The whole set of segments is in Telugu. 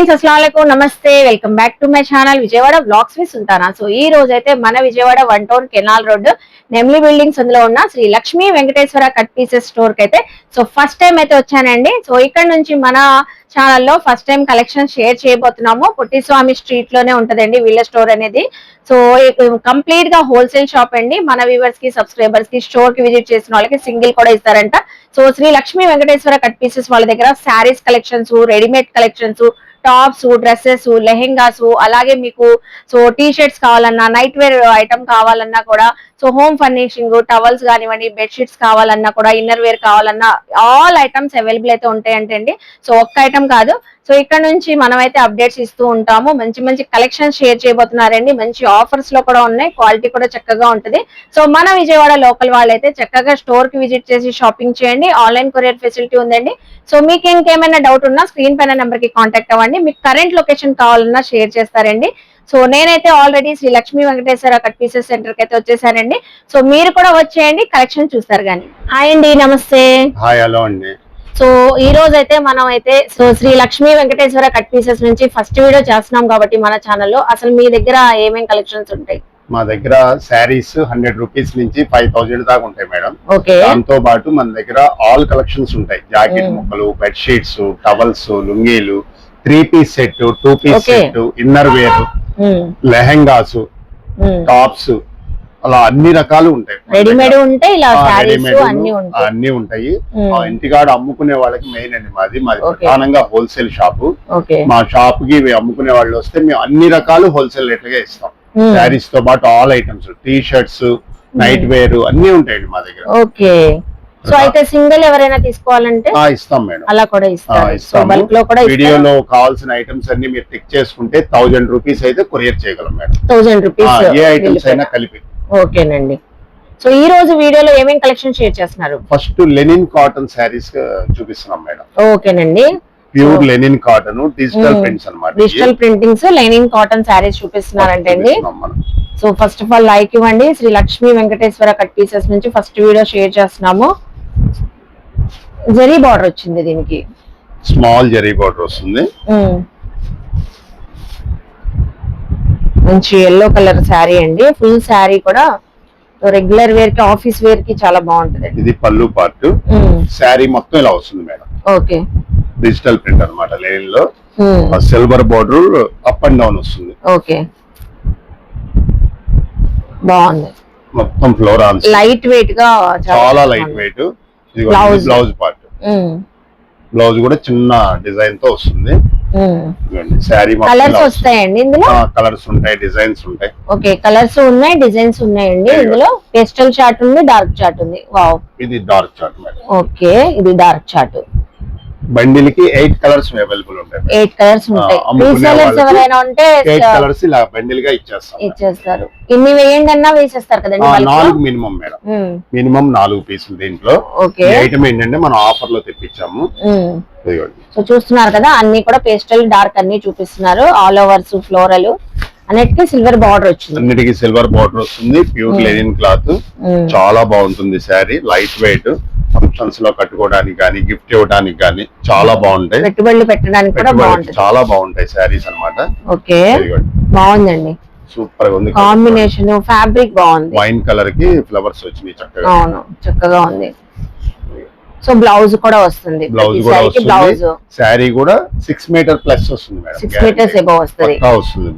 ఫ్రెండ్స్ అస్సలాముఅలైకుం నమస్తే welcome back to my channel Vijayawada blogs with Sultana. So ఈ రోజు అయితే మన విజయవాడ 1 టౌన్ కెనాల్ రోడ్ నెమ్లీ బిల్డింగ్స్ అందులో ఉన్న Shri Lakshmi Venkateswara cut pieces store కి అయితే ఫస్ట్ టైం అయితే వచ్చానండి. సో ఇక్కడ నుంచి మన ఛానల్లో ఫస్ట్ టైం కలెక్షన్ షేర్ చేయబోతున్నాము. పొట్టిస్వామి స్ట్రీట్ లోనే ఉంటదండి వీళ్ళ స్టోర్ అనేది. సో కంప్లీట్ గా హోల్సేల్ షాప్ అండి. మన వ్యూవర్స్ కి సబ్స్క్రైబర్స్ కి స్టోర్ కి విజిట్ చేసిన వాళ్ళకి సింగిల్ కూడా ఇస్తారంట. So Sri Lakshmi Venkateswara cut pieces వాళ్ళ దగ్గర saris collections, readymade collections, tops, dresses, lehengas, అలాగే మీకు టీ షర్ట్స్ కావాలన్నా, నైట్ వేర్ ఐటమ్ కావాలన్నా కూడా, హోమ్ ఫర్నిషింగ్, టవల్స్ కానివ్వండి, బెడ్షీట్స్ కావాలన్నా కూడా, ఇన్నర్ వేర్ కావాలన్నా ఆల్ ఐటమ్స్ అవైలబుల్ అయితే ఉంటాయంటండి. ఒక్క ఐటమ్ కాదు. ఇక్కడ నుంచి మనం అయితే అప్డేట్స్ ఇస్తూ ఉంటాము. మంచి మంచి కలెక్షన్ షేర్ చేయబోతున్నారండి. మంచి ఆఫర్స్ లో కూడా ఉన్నాయి. క్వాలిటీ కూడా చక్కగా ఉంటుంది. మన విజయవాడ లోకల్ వాళ్ళైతే చక్కగా స్టోర్ కి విజిట్ చేసి షాపింగ్ చేయండి. ఆన్లైన్ కొరియర్ ఫెసిలిటీ ఉందండి. మీకు ఇంకేమైనా డౌట్ ఉన్నా స్క్రీన్ పైన నెంబర్ కి కాంటాక్ట్ అవ్వండి. మీకు కరెంట్ లొకేషన్ కావాలన్నా షేర్ చేస్తారండి. నేనైతే already Sri Lakshmi Venkateswara cut pieces center కి అయితే వచ్చేసానండి. మీరు కూడా వచ్చేయండి, కలెక్షన్ చూస్తారు గానీ. హాయ్ అండి, నమస్తే. హాయ్, హలో అండి. ఈ రోజు అయితే మనం అయితే శ్రీ లక్ష్మీ వెంకటేశ్వర కట్ పీసెస్ నుంచి ఫస్ట్ వీడియో చేస్తున్నాం కాబట్టి మన ఛానల్లో అసలు మీ దగ్గర ఏమేం కలెక్షన్స్ ఉంటాయి? మా దగ్గర శారీస్ 100 రూపీస్ నుంచి 5000 దాకా ఉంటాయి మేడం. దాంతో పాటు మన దగ్గర ఆల్ కలెక్షన్స్ ఉంటాయి. జాకెట్ ముక్కలు, బెడ్ షీట్స్, టవల్స్, లుంగీలు, 3 piece set, 2 piece set, inner wear, lehengas, tops, అలా అన్ని రకాలు ఉంటాయి. రెడీమేడ్ ఉంటాయి, అన్ని ఉంటాయి. ఇంటికాడ అమ్ముకునే వాళ్ళకి మెయిన్ అండి మాది ప్రధానంగా హోల్సేల్ షాపు. మా షాప్ కి అమ్ముకునే వాళ్ళు వస్తే మేము అన్ని రకాలు హోల్సేల్ రేట్లుగా ఇస్తాం. శారీస్ తో పాటు all items, T shirts, night wear అన్ని ఉంటాయండి మా దగ్గర. ఓకే. అయితే సింగిల్ ఎవరైనా తీసుకోవాలంటే ఇస్తాం మేడం, అలా కూడా ఇస్తాం. వీడియోలో కావాల్సిన ఐటమ్స్ అన్ని మీరు టిక్ చేసుకుంటే 1000 రూపీస్ అయితే కొరియర్ చేయగలం మేడం. 1000 రూపీస్ ఏ ఐటమ్స్ అయినా కలిపి. ఓకేనండి. ఈ రోజు వీడియోలో ఏమేం కలెక్షన్ షేర్ చేస్తున్నారు? ఫస్ట్ లెనిన్ కాటన్ శారీస్ చూపిస్తున్నాం మేడం. ఓకేనండి. Pure linen cotton, digital prints అన్నమాట. Digital printings, linen cotton sarees చూపిస్తున్నారంటండి. ఫస్ట్ ఆఫ్ ఆల్ లైక్ ఇవ్వండి. శ్రీ లక్ష్మీ వెంకటేశ్వర కట్ పీసెస్ నుంచి ఫస్ట్ వీడియో షేర్ చేస్తున్నాము. జరీ బార్డర్ వచ్చింది, దీనికి స్మాల్ జరీ బార్డర్ వస్తుంది. మంచి ఎల్లో కలర్ శారీ అండి. ఫుల్ శారీ కూడా రెగ్యులర్ వేర్ కి, ఆఫీస్ వేర్ కి చాలా బాగుంటది. ఇది పళ్ళు పార్ట్. శారీ మొత్తం ఇలా వస్తుంది మేడం. ఓకే. డిజిటల్ ప్రింట్ అన్నమాట. లైన్ లో silver border up and down వస్తుంది. ఓకే, బాగుంది. మొత్తం ఫ్లోరల్, లైట్ వెయిట్ గా, చాలా light weight. Blouse part. Blouse కూడా చిన్న డిజైన్ తో వస్తుంది. శారీ కలర్స్ వస్తాయండి ఇందులో. కలర్స్ ఉంటాయి, డిజైన్స్ ఉంటాయి. ఓకే, కలర్స్ ఉన్నాయి, డిజైన్స్ ఉన్నాయండి ఇందులో. పేస్టల్ చార్ట్ ఉంది, డార్క్ చార్ట్ ఉంది. వావ్, ఇది డార్క్ చార్ట్ మేడం. ఓకే, ఇది డార్క్ చార్ట్. బండిల్ కి 8 కలర్స్ అవైలబుల్ ఉంటాయి. 8 కలర్స్ ఉంటాయి. రీసెలర్స్ ఎవరైనా ఉంటే 8 కలర్స్ ఇలా బండిల్ గా ఇచ్చేస్తారు. ఇన్ని వేయండి అన్నా వేసేస్తారు కదండి. 4 మినిమం మేడం. మినిమం 4 పీసులు దీంట్లో. ఐటమ్ ఏంటంటే మనం ఆఫర్ లో తెప్పించాము. చూస్తున్నారు కదా, అన్ని కూడా పేస్టల్, డార్క్ అన్ని చూపిస్తున్నారు. ఆల్ ఓవర్స్, ఫ్లోరల్, అన్నిటికీ సిల్వర్ బార్డర్ వచ్చింది. అన్నిటికీ సిల్వర్ బార్డర్ వస్తుంది. ప్యూర్ లెనిన్ క్లాత్, చాలా బాగుంటుంది శారీ. లైట్ వెయిట్, ఫంక్షన్స్ లో కట్టుకోవడానికి కానీ, గిఫ్ట్ ఇవ్వడానికి కానీ చాలా బాగుంటాయి. పెట్టుబడులు పెట్టడానికి కూడా బాగుంటాయి. చాలా బాగుంటాయి శారీస్ అన్నమాట. ఓకే, బాగుందండి. సూపర్ గా ఉంది. కాంబినేషన్, ఫ్యాబ్రిక్ బాగుంది. వైన్ కలర్ కి ఫ్లవర్స్ వచ్చినాయి చక్కగా. అవును, చక్కగా ఉంది. బ్లౌజ్ కూడా వస్తుంది. బ్లౌజ్ కూడా వస్తుంది. శారీ కూడా 6 మీటర్ ప్లస్ వస్తుంది మేడం. 6 మీటర్స్ ఎబో వస్తుంది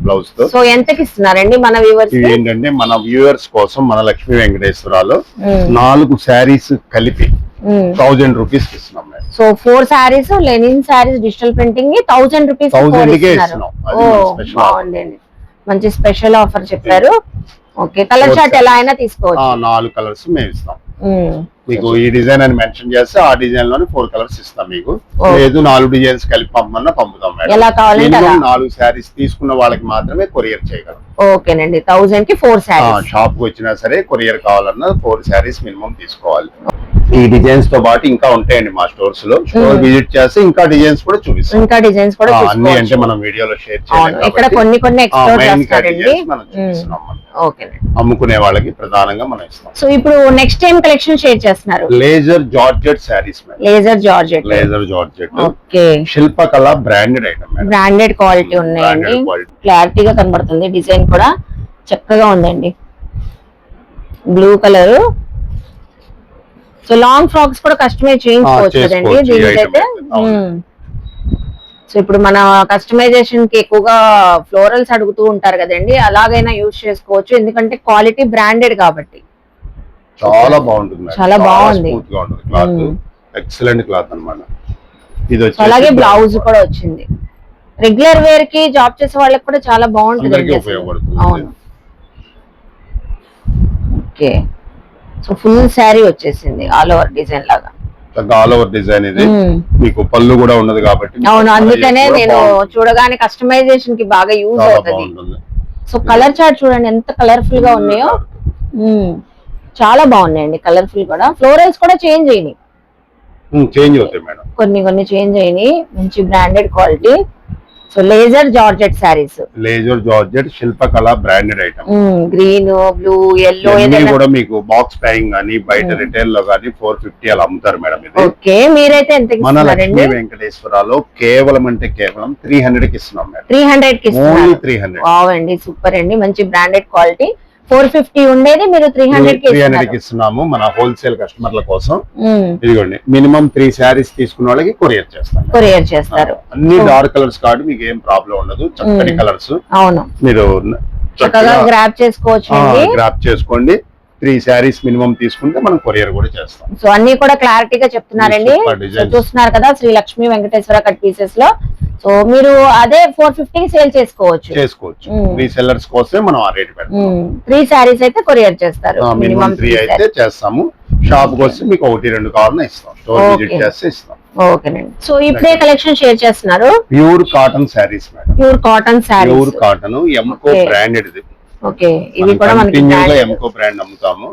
బ్లౌజ్ తో. ఎంతకి ఇస్తున్నారండి మన వ్యూవర్స్? ఏంటంటే మన వ్యూవర్స్ కోసం మన లక్ష్మీ వెంకటేశ్వరాలో 4 శారీస్ కలిపి 1000 రూపీస్ ఇస్తున్నాం madam. 4 saris, linen saris, digital printing 1000 rupees. బాగుందండి, మంచి స్పెషల్ ఆఫర్ చెప్పారు. ఓకే, కలర్ చార్ట్ ఎలా అయినా తీసుకోవచ్చు. 4 కలర్స్ మేము ఇస్తాం. మీకు ఈ డిజైన్ అని మెన్షన్ చేస్తే ఆ డిజైన్ లోనే 4 కలర్స్ ఇస్తాం మీకు. లేదు 4 డిజైన్స్ కలిపి పంపమన్నా పంపుతాం మేడం. ఎలా కావాలంటే 4 శారీస్ తీసుకున్న వాళ్ళకి మాత్రమే కొరియర్ చేయగలం. ఓకేనండి. 1000 కి 4 శారీస్. షాప్ కు వచ్చినా సరే కొరియర్ కావాలన్నా 4 శారీస్ మినిమం తీసుకోవాలి. ఈ డిజైన్స్ తో పాటు ఇంకా ఉంటాయండి మా స్టోర్స్ లో. స్టోర్ విజిట్ చేస్తే ఇంకా డిజైన్స్ కూడా చూపిస్తాం. ఇంకా డిజైన్స్ కూడా అన్ని అంటే మనం వీడియోలో షేర్ చేయాలి. ఇక్కడ కొన్ని ఎక్స్ప్లోర్ చేస్తారండి. మనం చూపిస్తున్నాం. అమ్ముకునే వాళ్ళకి ప్రధానంగా మనం ఇస్తాం. ఇప్పుడు నెక్స్ట్ టైం కలెక్షన్ షేర్ చేస్తాం. చేస్తున్నారు? Laser georgette sarees madam. Laser georgette. Laser georgette. Okay. Shilpakala branded item madam. Branded quality ఉన్నాయండి. క్లారిటీగా కనబడుతుంది. డిజైన్ కూడా చక్కగా ఉందండి. Blue colour. So long frocks కూడా కస్టమైజ్ చేయించుకోవచ్చు కదండి దీనికైతే. సో ఇప్పుడు మన కస్టమైజేషన్ కి ఎక్కువగా ఫ్లోరల్స్ అడుగుతూ ఉంటారు కదండి, అలాగైనా యూజ్ చేసుకోవచ్చు ఎందుకంటే క్వాలిటీ బ్రాండెడ్ కాబట్టి. చాలా బాగుంటుంది. చాలా బాగుంది. క్లాత్ ఎక్సలెంట్ క్లాత్ అన్నమాట. ఇది వచ్చి అలాగే బ్లౌజ్ కూడా వచ్చింది. రెగ్యులర్ వేర్ కి జాబ్ చేసే వాళ్ళకి కూడా చాలా బాగుంటుంది. అవును. ఓకే. సో ఫుల్ శారీ వచ్చేసింది ఆల్ ఓవర్ డిజైన్ లాగా. ఆల్ ఓవర్ డిజైన్ ఇది. మీకు పళ్ళు కూడా ఉన్నది కాబట్టి. అవును, అందుకనే నేను చూడగానే కస్టమైజేషన్ కి బాగా యూజ్ అవుతుంది. సో కలర్ చార్ట్ చూడండి ఎంత కలర్ఫుల్ గా ఉన్నాయో. చాలా బాగున్నాయండి కలర్ఫుల్ కూడా. ఫ్లోరల్స్ కూడా చేంజ్ అయినాయి. చేంజ్ అవుతాయి మేడం. కొన్ని చేంజ్ అయినాయి. మంచి branded quality. So laser georgette sarees. Laser georgette Shilpakala branded item. Green, blue, yellow కూడా మీకు బాక్స్ ప్యాకింగ్ గానీ బయట రిటైల్ లో గానీ 450 అలా అమ్ముతారు మేడం ఇది. ఓకే. మీరైతే ఎంత మన లక్ష్మీ వెంకటేశ్వరలో కేవలం 300 కి ఇస్తున్నాం మేడం. 300 కి ఇస్తున్నారు. ఓన్లీ 300. వావ్ అండి, సూపర్ అండి. మంచి బ్రాండెడ్ క్వాలిటీ. 450 ఉండేది మీరు 300 కి ఇస్తున్నాము మన హోల్సేల్ కస్టమర్ల కోసం. ఇదిగోండి, మినిమం 3 శారీస్ తీసుకున్న వాళ్ళకి కొరియర్ చేస్తారు. అన్ని డార్క్ కలర్స్ కాబట్టి మీకు ఏం ప్రాబ్లం ఉండదు. చక్కటి కలర్స్. అవును, మీరు చక్కగా గ్రాబ్ చేసుకోండి. 3 శారీస్ మినిమం తీసుకుంటే మనం కొరియర్ కూడా చేస్తాం. సో అన్ని కూడా క్లారిటీగా చెప్తున్నారండి. చూస్తున్నారు కదా శ్రీ లక్ష్మీ వెంకటేశ్వర కట్ పీసెస్ లో. సో మీరు అదే 450 సేల్ చేసుకోవచ్చు. రీసెల్లర్స్ కోసమే మనం ఆ రేట్ పెడతాం. 3 శారీస్ అయితే కొరియర్ చేస్తారు. మినిమం 3 అయితే చేస్తాము. షాప్ కి వస్తే మీకు 1-2 కావాలన్నా ఇస్తాం. స్టోర్ విజిట్ చేస్తే ఇస్తాం. ఓకేనండి. సో ఇప్పుడే కలెక్షన్ షేర్ చేస్తున్నారు. Pure cotton sarees madam. Pure cotton sarees. Pure cotton ఎంకో బ్రాండెడ్ ఇది. ఓకే. ఇవి కూడా మనకి ఎంకో బ్రాండ్ అమ్ముతాము.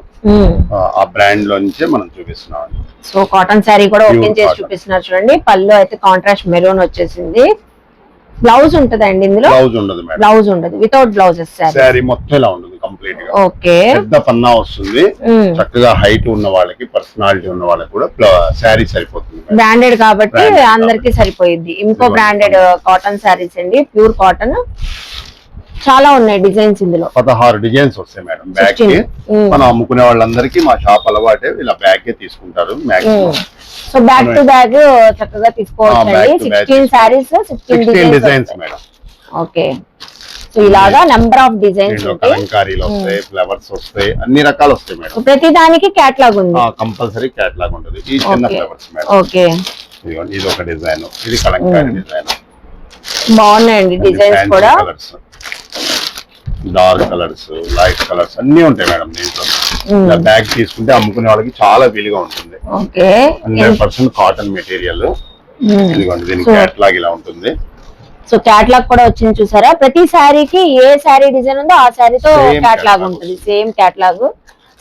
ఆ బ్రాండ్ లో నుంచే మనం చూపిస్తున్నాం. సో కాటన్ శారీ కూడా ఓపెన్ చేసి చూపిస్తున్నారు చూడండి. పళ్ళు అయితే కాంట్రాస్ట్ మెరూన్ వచ్చేసింది. బ్లౌజ్ ఉంటదండి ఇందులో? బ్లౌజ్ ఉండదు మేడం. బ్లౌజ్ ఉండదు. వితౌట్ బ్లౌజెస్ శారీ మొత్తం ఇలా ఉంటుంది కంప్లీట్ గా. ఓకే. పెద్ద పన్నా వస్తుంది. చక్కగా హైట్ ఉన్న వాళ్ళకి, పర్సనాలిటీ ఉన్న వాళ్ళకి కూడా శారీ సరిపోతుంది. బ్రాండెడ్ కాబట్టి అందరికి సరిపోయింది. ఇంకో బ్రాండెడ్ కాటన్ శారీస్ అండి. Pure cotton. చాలా ఉన్నాయి డిజైన్స్ ఇందులో. 16 డిజైన్స్ వస్తాయి మేడం బ్యాగ్ కి. మనం అమ్ముకునే వాళ్ళందరికీ మా షాప్ అలవాటే ఇలా బ్యాగ్ కే తీసుకుంటారు maximum. So back to bag చక్కగా తీసుకోవచ్చండి. 16 saris, 16 designs madam. Okay. So ఇలాగా నంబర్ ఆఫ్ డిజైన్స్ ఉంటాయి. కలంకారీలు వస్తాయి, ఫ్లవర్స్ వస్తాయి, అన్ని రకాలు వస్తాయి మేడం. ప్రతి దానికి కేటలాగ్ ఉంది. కంపల్సరీ కేటలాగ్ ఉంటుంది. ఈ చిన్న ఫ్లవర్స్ మేడం. ఓకే. ఇది ఒక డిజైన్, ఇది కలంకారీ డిజైన్. బాగున్నాయండి డిజైన్స్ కూడా. డార్క్ కలర్స్, లైట్ కలర్స్ అన్ని ఉంటాయి మేడం దీంట్లో. బ్యాగ్ తీసుకుంటే అమ్ముకునే వాళ్ళకి చాలా వీలుగా ఉంటుంది. 100% కాటన్ మెటీరియల్. ఇదిగోండి, దీని కేటలాగ్ ఇలా ఉంటుంది. సో కేటలాగ్ కూడా వచ్చింది చూసారా. ప్రతి శారీకి ఏ శారీ డిజైన్ ఉందో ఆ శారీతో కేటలాగ్ ఉంటుంది. Same catalogue.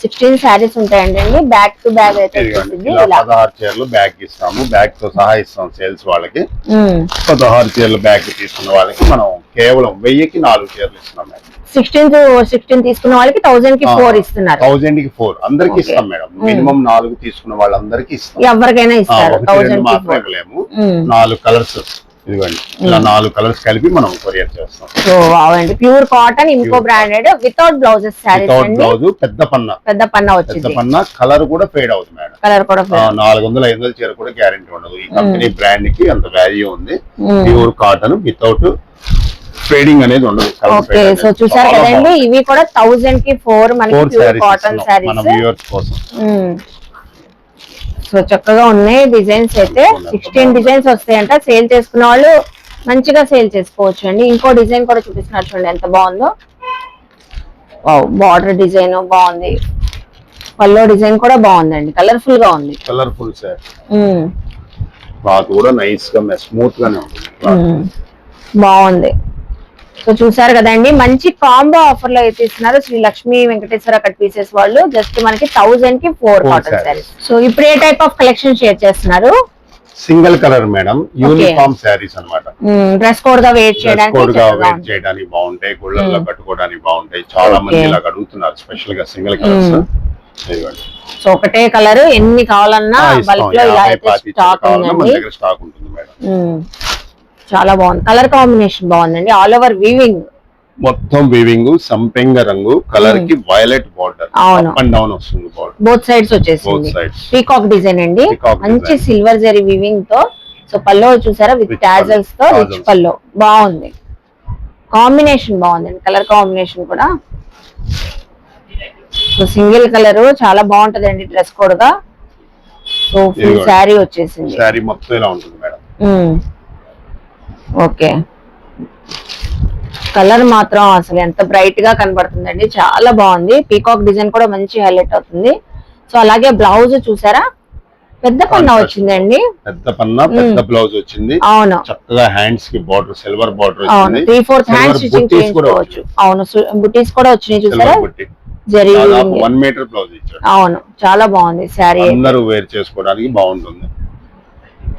16 శారీస్ ఉంటాయండి. బ్యాక్ టు బ్యాగ్ అయితే 16 చీరలు బ్యాగ్ ఇస్తాము. బ్యాగ్ తో సహా ఇస్తాం సేల్స్ వాళ్ళకి. 16 చీరలు బ్యాగ్ తీసుకున్న వాళ్ళకి మనం కేవలం 1000కి 4 చీరలు ఇస్తున్నాం మేడం. 16 తీసుకున్న వాళ్ళకి 1000 కి 4 ఇస్తున్నారు. 1000 కి 4 అందరికి ఇస్తాం మేడం. మినిమం 4 తీసుకున్న వాళ్ళందరికీ ఇస్తాం. ఎవరికైనా ఇస్తారు. 1000 మాత్రమే ఇవ్వలేము. 4 కలర్స్ ఇదిగోండి, ఇలా 4 కలర్స్ కలిపి మనం కొరియర్ చేస్తాం. సో వావండి, ప్యూర్ కాటన్ ఇంకో బ్రాండెడ్ వితౌట్ బ్లౌజెస్ సారీస్ అండి. బ్లౌజ్ పెద్ద పన్నా వచ్చింది. పెద్ద పన్నా కలర్ కూడా ఫేడ్ అవుతుంది మేడం. కలర్ కూడా 400-500 చీర కూడా గ్యారెంటీ ఉండదు. ఈ కంపెనీ బ్రాండ్ కి అంత వాల్యూ ఉంది. ప్యూర్ కాటన్ వితౌట్ ఫేడింగ్ అనేది ఉండదు. ఓకే. సో చూసారు కదండి, ఇవి కూడా 1000 కి 4 మనకి ప్యూర్ కాటన్ సారీస్ మన వ్యూవర్స్ కోసం. సో చక్కగా ఉన్నాయి డిజైన్స్ అయితే. 16 డిజైన్స్ వస్తాయంట. సేల్ చేసుకున్న వాళ్ళు మంచిగా సేల్ చేసుకోవచ్చు అండి. ఇంకో డిజైన్ కూడా చూపిస్తున్నారు చూడండి ఎంత బాగుందో. బార్డర్ డిజైన్ బాగుంది. పల్లో డిజైన్ కూడా బాగుందండి. కలర్ఫుల్ గా ఉంది. Colourful sir. క్లాత్ కూడా నైస్ గా స్మూత్ గానే ఉంది. బాగుంది. సో చూసారు కదండి, మంచి కాంబో ఆఫర్ లో అయితే ఇస్తున్నారు శ్రీ లక్ష్మీ వెంకటేశ్వర కట్ పీసెస్ వాళ్ళు. జస్ట్ మనకి 1000 కి 4 కాటన్ సారీస్. సో ఇప్పుడు ఏ టైప్ ఆఫ్ కలెక్షన్ షేర్ చేస్తున్నారు? Single colour madam, uniform sarees అన్నమాట. డ్రెస్ కోడ్ గా వేర్ చేయడానికి బాగుంటాయి, గుళ్ళల్లో కట్టుకోవడానికి బాగుంటాయి. చాలా మంది ఇలా అడుగుతున్నారు స్పెషల్ గా సింగిల్ కలర్స్. సో ఒకటే కలర్ ఎన్ని కావాలన్నా బల్క్ లో ఇలా అయితే స్టాక్ ఉందండి. స్టాక్ ఉంటుంది మేడం. చాలా బాగుంది, కలర్ కాంబినేషన్ బాగుందండి. ఆల్ ఓవర్ వీవింగ్, మొత్తం వీవింగ్ సంపెంగ రంగు, కలర్ కి violet border, up and down వస్తుంది బార్డర్, బోత్ సైడ్స్ వచ్చేసింది. పీకాక్ డిజైన్ అండి, మంచి సిల్వర్ జరీ వీవింగ్ తో. సో పల్లో చూసారా విత్ టాజల్స్ తో, రిచ్ పల్లో బాగుంది, కాంబినేషన్ బాగుందండి, కలర్ కాంబినేషన్ కూడా. సో సింగిల్ కలర్ చాలా బాగుంటదండి డ్రెస్ కోడ్ గా. సో ఫుల్ శారీ వచ్చేసింది, శారీ మొత్తం ఇలా ఉంటుంది మేడం. ఓకే, కలర్ మాత్రం అసలు ఎంత బ్రైట్ గా కనబడుతుందండి, చాలా బాగుంది. పీకాక్ డిజైన్ కూడా మంచి హైలైట్ అవుతుంది. సో అలాగే బ్లౌజ్ చూసారా పెద్ద పన్నా వచ్చిందండి, పెద్ద పన్నా, పెద్ద బ్లౌజ్ వచ్చింది. అవును, చక్కగా హ్యాండ్స్ కి బార్డర్, సిల్వర్ బార్డర్ వచ్చింది. 3/4 హ్యాండ్స్ స్టిచింగ్ చేసుకోవచ్చు. అవును, బుటీస్ కూడా వచ్చినాయి చూసారా, జరీ 1 మీటర్ బ్లౌజ్ ఇచ్చారు. అవును, చాలా బాగుంది శారీ, అందరూ వేర్ చేసుకోవడానికి బాగుంటుంది.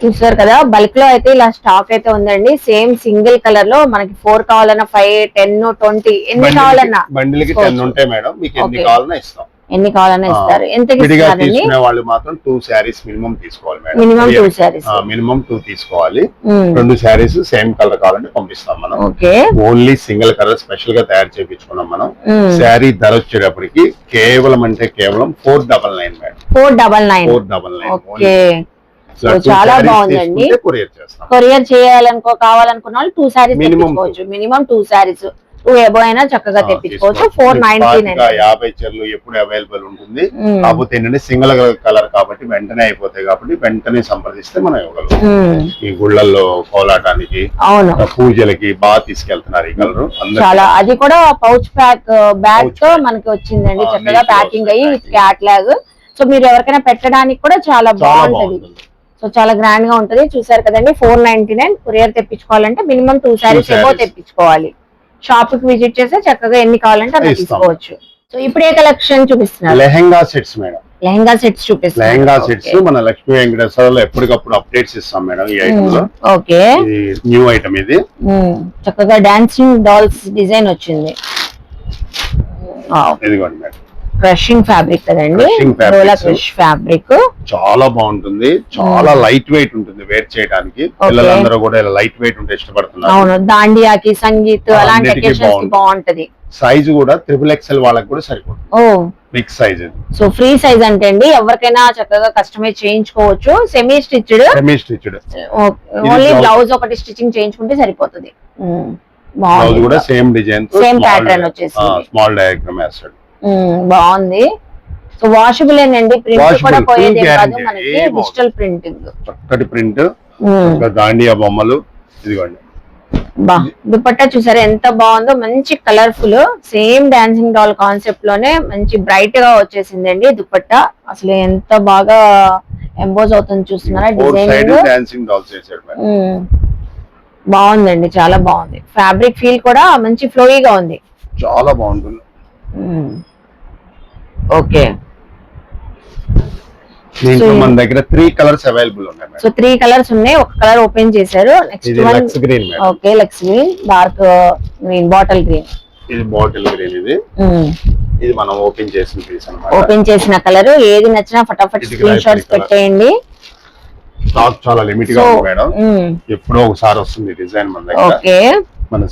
చూసారు కదా, బల్క్ లో అయితే ఇలా స్టాక్ అయితే ఉందండి. సేమ్ సింగిల్ కలర్ లో మనకి 4 కావాలన్నా 5, 10, 20 ఎన్ని కావాలన్నా, బండిల్ కి 10 ఉంటాయి మేడం, మీకు ఎన్ని కావాలన్నా ఇస్తాం. ఎన్ని కావాలన్నా ఇస్తారు. ఎంత తీసుకునే వాళ్ళు మాత్రం 2 శారీస్ మినిమం తీసుకోవాలి మేడం. మినిమం 2 శారీస్, మినిమం 2 తీసుకోవాలి. 2 శారీస్ సేమ్ కలర్ కావాలంటే పంపిస్తాం మనం. Okay, only single colour special గా తయారు చేయించుకున్నాం మనం. శారీ ధర వచ్చేటప్పటికి కేవలం అంటే కేవలం 499 మేడం. 499. ఓకే, చాలా బాగుందండి. కొరియర్ చేయాలనుకో కావాలనుకున్న వాళ్ళు 2 శారీస్ తెప్పించుకోవచ్చు. మినిమం 2 శారీస్ 2 ఎబో అయినా చక్కగా తెప్పించుకోవచ్చు. 499. 50 చీరలు ఎప్పుడు అవైలబుల్ ఉంటుంది. కాకపోతే ఏంటంటే సింగిల్ కలర్ కాబట్టి వెంటనే అయిపోతాయి కాబట్టి వెంటనే సంప్రదిస్తే మనం ఇవ్వగలం. ఈ గుళ్ళల్లో కోలాటానికి, పూజలకి బాగా తీసుకెళ్తున్నారు ఈ కలర్. చాలా, అది కూడా పౌచ్ బ్యాగ్ తో మనకి వచ్చిందండి, చక్కగా ప్యాకింగ్ అయ్యి విత్ క్యాట్లాగ్. సో మీరు ఎవరికైనా పెట్టడానికి కూడా చాలా బాగుంటది. సో చాలా గ్రాండ్ గా ఉంటది. చూసారు కదండి, 499. కొరియర్ తెప్పించుకోవాలంటే మినిమం 2 శారీస్ ఎబో తెప్పించుకోవాలి. షాప్ కి విజిట్ చేస్తే చక్కగా ఎన్ని కావాలంటే అలా తీసుకోవచ్చు. సో ఇప్పుడు ఏ కలెక్షన్ చూపిస్తున్నారు? Lehenga sets madam. Lehenga sets చూపిస్తున్నారు. లెహంగా సెట్స్ మన లక్ష్మీ వెంకటేశ్వరలో ఎప్పటికప్పుడు అప్డేట్స్ ఇస్తాం మేడం. ఈ ఐటమ్ లో ఓకే, న్యూ ఐటమ్ ఇది. చక్కగా డాన్సింగ్ డాల్స్ డిజైన్ వచ్చింది. ఇదిగోండి మేడం, క్రషింగ్ ఫ్యాబ్రిక్ కదండి, క్రష్ ఫ్యాబ్రిక్ చాలా బాగుంటుంది. చాలా లైట్ వెయిట్ ఉంటుంది వేర్ చేయడానికి. పిల్లలందరూ కూడా ఇలా లైట్ వెయిట్ ఉంటే ఇష్టపడుతున్నారు. అవును, దాండియాకి, సంగీత్ అలాంటి అకేషన్స్ కి బాగుంటది. సైజ్ కూడా XXL వాళ్ళకి కూడా సరిపోతుంది. Big size. So free size అంటే అండి ఎవరికైనా చక్కగా కస్టమైజ్ చేయించుకోవచ్చు. సెమీ స్టిచ్డ్, ఓన్లీ బ్లౌజ్ ఒకటి స్టిచ్చింగ్ చేయించుకుంటే సరిపోతుంది. బ్లౌజ్ కూడా సేమ్ డిజైన్, సేమ్ ప్యాటర్న్ వచ్చేసి స్మాల్ డయాగ్రామ్ వేస్తాడు. బాగుంది. సో వాషబుల్ ఏనండి, ప్రింట్ కూడా పోయేది కాదు మనకి, డిజిటల్ ప్రింటింగ్, చక్కటి ప్రింట్, దాండియా బొమ్మలు. ఇదిగోండి, దుపట్టా చూసారా ఎంత బాగుందో, మంచి colourful, same dancing doll concept లోనే మంచి బ్రైట్ గా వచ్చేసిందండి దుపట్టా. అసలు ఎంత బాగా ఎంబోజ్ అవుతుంది చూస్తున్నారా, డిజైన్ బాగుందండి, చాలా బాగుంది. ఫ్యాబ్రిక్ ఫీల్ కూడా మంచి ఫ్లోయిగా ఉంది, చాలా బాగుంటుంది. ఓకే, మన దగ్గర 3 కలర్స్ అవైలబుల్ ఉన్నాయి. సో 3 కలర్స్ ఉన్నాయి. ఒక కలర్ ఓపెన్ చేశారు. Next one lux green. Okay, lux green, dark green, bottle green. ఇది బాటిల్ గ్రీన్. ఇది మనం ఓపెన్ చేసిన పీస్ అన్నమాట. ఓపెన్ చేసిన కలర్ ఏది నచ్చినా ఫటాఫట్ స్క్రీన్ షాట్స్ పెట్టేయండి. స్టాక్ చాలా లిమిట్ గా ఉంది మేడం, ఎప్పుడో ఒకసారి వస్తుంది డిజైన్ మన దగ్గర. ఓకే, మన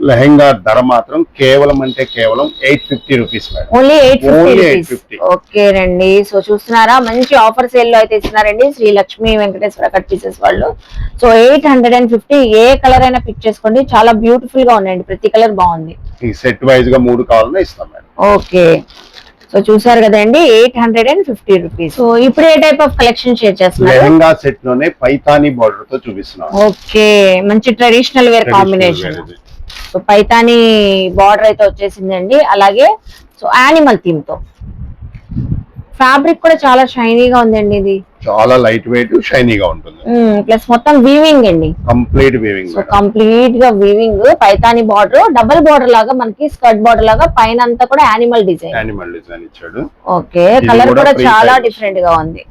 లెహంగా ధర మాత్రం కేవలం అంటే కేవలం 850 రూపీస్ మేడం. ఓన్లీ 850. ఓకే రండి, సో చూస్తున్నారా మంచి ఆఫర్ సేల్ లో అయితే ఇస్తున్నారండి శ్రీ లక్ష్మీ వెంకటేశ్వర కట్ పీసెస్ వాళ్ళు. సో 850. ఏ కలర్ అయినా పిక్ చేసుకోండి, చాలా బ్యూటిఫుల్ గా ఉన్నాయండి, ప్రతి కలర్ బాగుంది. ఈ సెట్ వైజ్ గా 3 కావాలన్నా ఇస్తాం మేడం. ఓకే, సో చూసారు కదండి 850 రూపీస్. సో ఇప్పుడు ఏ టైప్ ఆఫ్ కలెక్షన్ షేర్ చేస్తున్నారు? లెహంగా సెట్ లోనే పైతానీ బార్డర్ తో చూపిస్తున్నాం. ఓకే, మంచి traditional wear combination. So Paithani border అయితే వచ్చేసిందండి. అలాగే సో యానిమల్ థీమ్ తో ఫ్యాబ్రిక్ కూడా చాలా షైనీగా ఉందండి. ఇది చాలా లైట్ వెయిట్, షైనీగా ఉంటుంది. ప్లస్ మొత్తం వీవింగ్ అండి, కంప్లీట్ వీవింగ్. సో కంప్లీట్ గా weaving, Paithani border, double border లాగా మనకి స్కర్ట్ బార్డర్ లాగా, పైన అంతా కూడా యానిమల్ డిజైన్ ఇచ్చాడు. ఓకే, కలర్ కూడా చాలా డిఫరెంట్ గా ఉంది.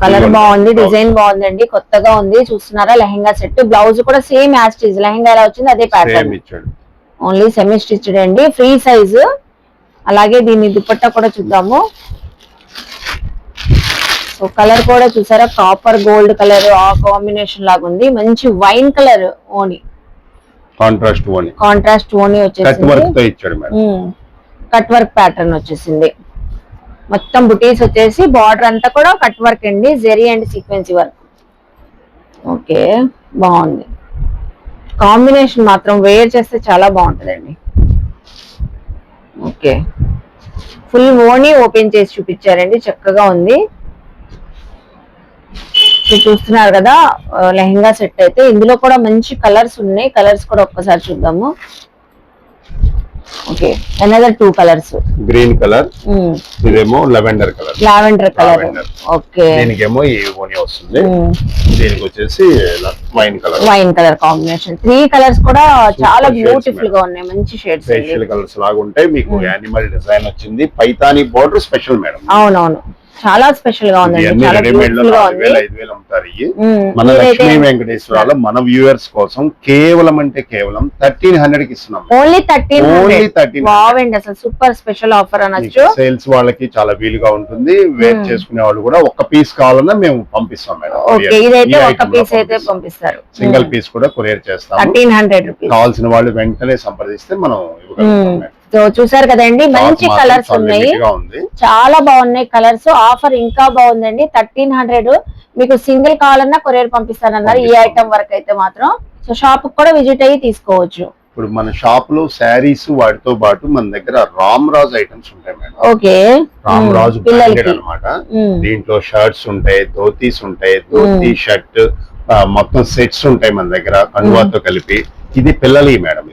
కలర్ బాగుంది, డిజైన్ బాగుందండి, కొత్తగా ఉంది. చూస్తున్నారా లెహంగా సెట్. బ్లౌజ్ కూడా సేమ్ యాజ్ స్టిచ్, లెహంగా ఎలా వచ్చింది అదే ప్యాటర్న్ ఇచ్చాడు. ఓన్లీ సెమీ స్టిచ్డ్ అండి, ఫ్రీ సైజ్. అలాగే దీని దుపట్టా కూడా చూద్దాము. సో కలర్ కూడా చూసారా, కాపర్ గోల్డ్ కలర్ ఆ కాంబినేషన్ లాగా ఉంది. మంచి వైన్ కలర్ ఓని, కాంట్రాస్ట్ ఓని వచ్చేసింది. కట్ వర్క్ ప్యాటర్న్ వచ్చేసింది. మొత్తం బుటీస్ వచ్చేసి బార్డర్ అంతా కూడా కట్ వర్క్ అండి, జెరీ అండ్ సీక్వెన్సీ వర్క్. ఓకే, బాగుంది. కాంబినేషన్ మాత్రం వేర్ చేస్తే చాలా బాగుంటుందండి. ఓకే, ఫుల్ ఓని ఓపెన్ చేసి చూపించారండి, చక్కగా ఉంది. చూస్తున్నారు కదా లెహంగా సెట్ అయితే. ఇందులో కూడా మంచి కలర్స్ ఉన్నాయి, కలర్స్ కూడా ఒక్కసారి చూద్దాము. Okay, another 2 colours, green colour, ఇదేమో లావెండర్ కలర్. ఓకే, దీనికేమో ఈ ఓని వస్తుంది, దీనికి వచ్చేసి వైన్ కలర్ కాంబినేషన్. 3 కలర్స్ కూడా చాలా బ్యూటిఫుల్ గా ఉన్నాయి, మంచి షేడ్స్, ఫేషియల్ కలర్స్ లాగా ఉంటాయి. మీకు యానిమల్ డిజైన్ వచ్చింది, పైతాని బోర్డర్ స్పెషల్ మేడం. అవునవును, చాలా స్పెషల్ గా ఉందండి, చాలా బ్యూటిఫుల్ గా ఉంది. 5,000 అమ్ముతారు. మన లక్ష్మీ వెంకటేశ్వర మన వ్యూవర్స్ కోసం కేవలం అంటే కేవలం 1300 కి ఇస్తున్నాం. ఓన్లీ 1300. వావ్ అండి, అసలు సూపర్ స్పెషల్ ఆఫర్ అనొచ్చు. సేల్స్ వాళ్ళకి చాలా వీలుగా ఉంటుంది. వేర్ చేసుకునే వాళ్ళు కూడా ఒక పీస్ కావాలన్నా మేము పంపిస్తాం మేడం. ఓకే, ఇదైతే ఒక పీస్ అయితే పంపిస్తారు. సింగిల్ పీస్ కూడా కొరియర్ చేస్తాం. 1300 రూపీస్. కావాల్సిన వాళ్ళు వెంటనే సంప్రదిస్తే మనం ఇవ్వగలుగుతాం. సో చూసారు కదండి, మంచి కలర్స్ ఉన్నాయి, చాలా బాగున్నాయి కలర్స్. ఆఫర్ ఇంకా బాగుందండి. 1300 మీకు సింగిల్ కావాలన్నా కొరియర్ పంపిస్తానన్నారు ఈ ఐటమ్ వరకు అయితే మాత్రం. సో షాప్ కూడా విజిట్ అయ్యి తీసుకోవచ్చు. ఇప్పుడు మన షాప్ లో శారీస్ వాటితో పాటు మన దగ్గర రామ్ రాజ్ ఐటమ్స్ ఉంటాయి madam. Okay, Ram Raj branded అన్నమాట. దీంట్లో షర్ట్స్ ఉంటాయి, ధోతీస్ ఉంటాయి, ధోతీ షర్ట్ మొత్తం సెట్స్ ఉంటాయి మన దగ్గర కండువాతో కలిపి. ఇది పిల్లలి మేడం,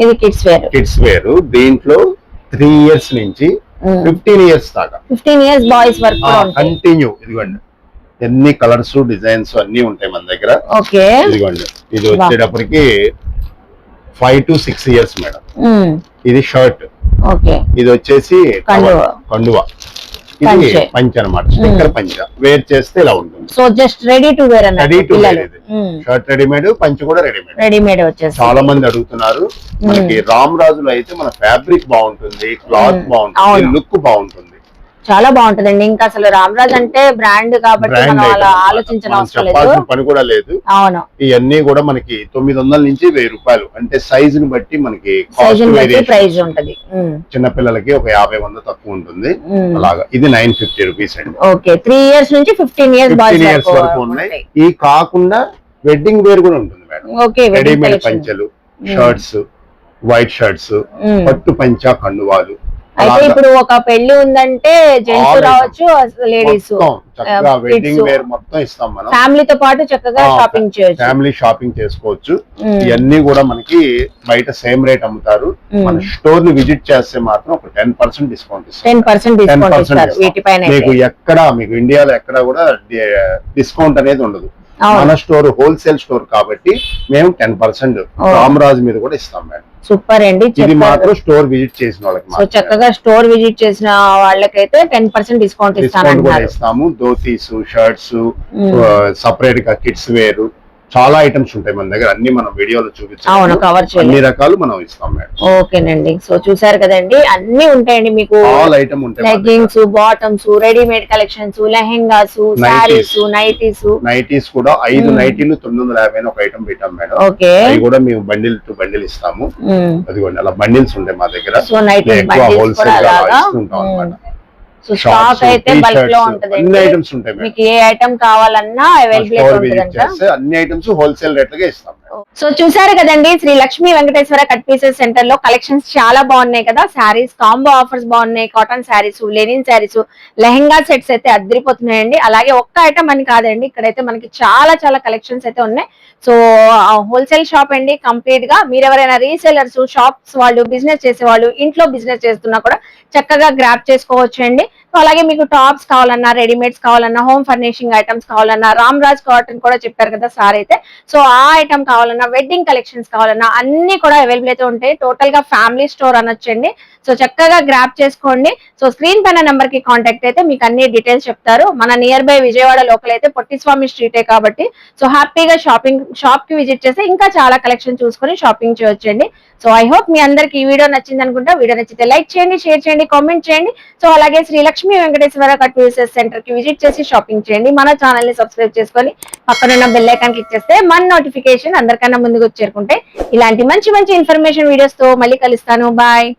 ఇది కిడ్స్ వేర్. దీంట్లో 3 ఇయర్స్ నుంచి 15 ఇయర్స్ దాకా, 15 ఇయర్స్ బాయ్స్ వరకు కంటిన్యూ. ఇదిగోండి, ఎన్ని కలర్స్ డిజైన్స్ అన్ని ఉంటాయి మన దగ్గర. ఓకే, ఇదిగోండి, ఇది వచ్చేటప్పటికి 5 to 6 ఇయర్స్ మేడం. ఇది షర్ట్. ఓకే, ఇది వచ్చేసి కండువా. ఇది పంచ అన్నమాట, స్టిక్కర్ పంచ. వేర్ చేస్తే ఇలా ఉంటుంది. So just ready to wear ready to wear. ఇది షర్ట్ రెడీమేడ్, పంచ కూడా రెడీమేడ్ వచ్చేసి. చాలా మంది అడుగుతున్నారు. మనకి రామ్ రాజులో అయితే మన ఫ్యాబ్రిక్ బాగుంటుంది, క్లాత్ బాగుంటుంది, లుక్ బాగుంటుంది, చాలా బాగుంటదండి. ఇంకా అసలు రామరాజ్ అంటే బ్రాండ్ కాబట్టి మనం అలా ఆలోచించిన అవసరం లేదు, పని కూడా లేదు. అవును, ఇవన్నీ కూడా మనకి 900 నుంచి 1000 రూపాయలు, అంటే సైజ్ ని బట్టి మనకి ప్రైస్ ఉంటది. చిన్న పిల్లలకి ఒక 50-100 తక్కువ ఉంటుంది. అలాగా ఇది 950 రూపీస్ అండి. ఓకే, 3 ఇయర్స్ నుంచి 15 ఇయర్స్ వరకు ఉన్నాయి. ఈ కాకుండా వెడ్డింగ్ వేర్ కూడా ఉంటుంది మేడం. ఓకే, రెడీమేడ్ పంచలు, షర్ట్స్, వైట్ షర్ట్స్, పట్టు పంచ, కండువాలు. అయితే ఇప్పుడు ఒక పెళ్లి ఉందంటే జెంట్స్ రావచ్చు, లేడీస్, వెడ్డింగ్ వేర్ మొత్తం ఇస్తాం మనం. ఫ్యామిలీతో పాటు చక్కగా షాపింగ్ చేయొచ్చు, ఫ్యామిలీ షాపింగ్ చేసుకోవచ్చు. ఇవన్నీ కూడా మనకి బయట సేమ్ రేట్ అమ్ముతారు. మన స్టోర్ ని విజిట్ చేస్తే మాత్రం ఒక 10% డిస్కౌంట్ ఇస్తాం. 10% డిస్కౌంట్ ఇస్తారు వీటిపైన. మీకు ఇండియాలో ఎక్కడ కూడా డిస్కౌంట్ అనేది ఉండదు. మన స్టోర్ హోల్సేల్ స్టోర్ కాబట్టి మేము 10% రామరాజు మీద కూడా ఇస్తాం మేడం. సూపర్ అండి, ఇది మాత్రం స్టోర్ విజిట్ చేసిన వాళ్ళకి. చక్కగా స్టోర్ విజిట్ చేసిన వాళ్ళకైతే 10% డిస్కౌంట్ ఇస్తాము. ధోతీస్, షర్ట్స్, సపరేట్ గా కిడ్స్ వేర్, చాలా ఐటమ్స్ ఉంటాయి మన దగ్గర. అన్ని మనం వీడియోలో చూపించాము, కవర్ చేయాలి, అన్ని రకాలు మనం ఇస్తాం మేడం. ఓకేనండి. సో చూసారు కదండి, అన్ని ఉంటాయండి మీకు. ఆల్ ఐటమ్ ఉంటాయి, leggings, bottoms, readymade collections, lehengas, saris, nighties కూడా 5 నైటీలు 950 ఒక ఐటమ్ పెట్టాం మేడం. ఓకే, అవి కూడా మేము బండిల్ టు బండిల్ ఇస్తాము. అదిగోండి, అలా బండిల్స్ ఉంటాయి మా దగ్గర. సో నైటీస్ హోల్సేల్ గా ఇస్తుంటాం అన్నమాట. సో స్టాక్ అయితే బల్క్ లో ఉంటది, అన్ని ఐటమ్స్ ఉంటాయి. మీకు ఏ ఐటమ్ కావాలన్నా అవైలబుల్ ఉంటదంట. అన్ని ఐటమ్స్ హోల్సేల్ రేట్లకే ఇస్తాం. సో చూసారు కదండి, Sri Lakshmi Venkateswara cut pieces center లో కలెక్షన్స్ చాలా బాగున్నాయి కదా. శారీస్ కాంబో ఆఫర్స్ బాగున్నాయి, cotton saris, linen saris, lehenga sets అయితే అద్దరిపోతున్నాయండి. అలాగే ఒక్క ఐటమ్ అని కాదండి, ఇక్కడైతే మనకి చాలా చాలా కలెక్షన్స్ అయితే ఉన్నాయి. సో హోల్సేల్ షాప్ అండి కంప్లీట్ గా. మీరు ఎవరైనా రీసేలర్స్, షాప్స్ వాళ్ళు, బిజినెస్ చేసే వాళ్ళు, ఇంట్లో బిజినెస్ చేస్తున్నా కూడా చక్కగా గ్రాప్ చేసుకోవచ్చు అండి. సో అలాగే మీకు టాప్స్ కావాలన్నా, రెడీమేడ్స్ కావాలన్నా, హోమ్ ఫర్నిషింగ్ ఐటమ్స్ కావాలన్నా, రామరాజ్ కాటన్ కూడా చెప్పారు కదా సార్ అయితే, సో ఆ ఐటమ్ కావాలన్నా, వెడ్డింగ్ కలెక్షన్స్ కావాలన్నా అన్ని కూడా అవైలబుల్ అయితే ఉంటాయి. టోటల్ గా ఫ్యామిలీ స్టోర్ అనొచ్చండి. సో చక్కగా గ్రాప్ చేసుకోండి. సో స్క్రీన్ పైన నెంబర్ కి కాంటాక్ట్ అయితే మీకు అన్ని డీటెయిల్స్ చెప్తారు. మన నియర్ బై విజయవాడ లోకల్ అయితే పొట్టిస్వామి స్ట్రీటే కాబట్టి సో హ్యాపీగా షాప్ కి విజిట్ చేస్తే ఇంకా చాలా కలెక్షన్ చూసుకొని షాపింగ్ చేయొచ్చండి. సో ఐ హోప్ మీ అందరికి ఈ వీడియో నచ్చింది అనుకుంటా. వీడియో నచ్చితే లైక్ చేయండి, షేర్ చేయండి, కామెంట్ చేయండి. సో అలాగే Sri Lakshmi Venkateswara cut pieces center కి విజిట్ చేసి షాపింగ్ చేయండి. మన ఛానల్ ని సబ్స్క్రైబ్ చేసుకొని పక్కనున్న బెల్ ఐకాన్ క్లిక్ చేస్తే మన నోటిఫికేషన్ అందరికన్నా ముందుకు చేరుకుంటే ఇలాంటి మంచి మంచి ఇన్ఫర్మేషన్ వీడియోస్ తో మళ్ళీ కలుస్తాను. బాయ్.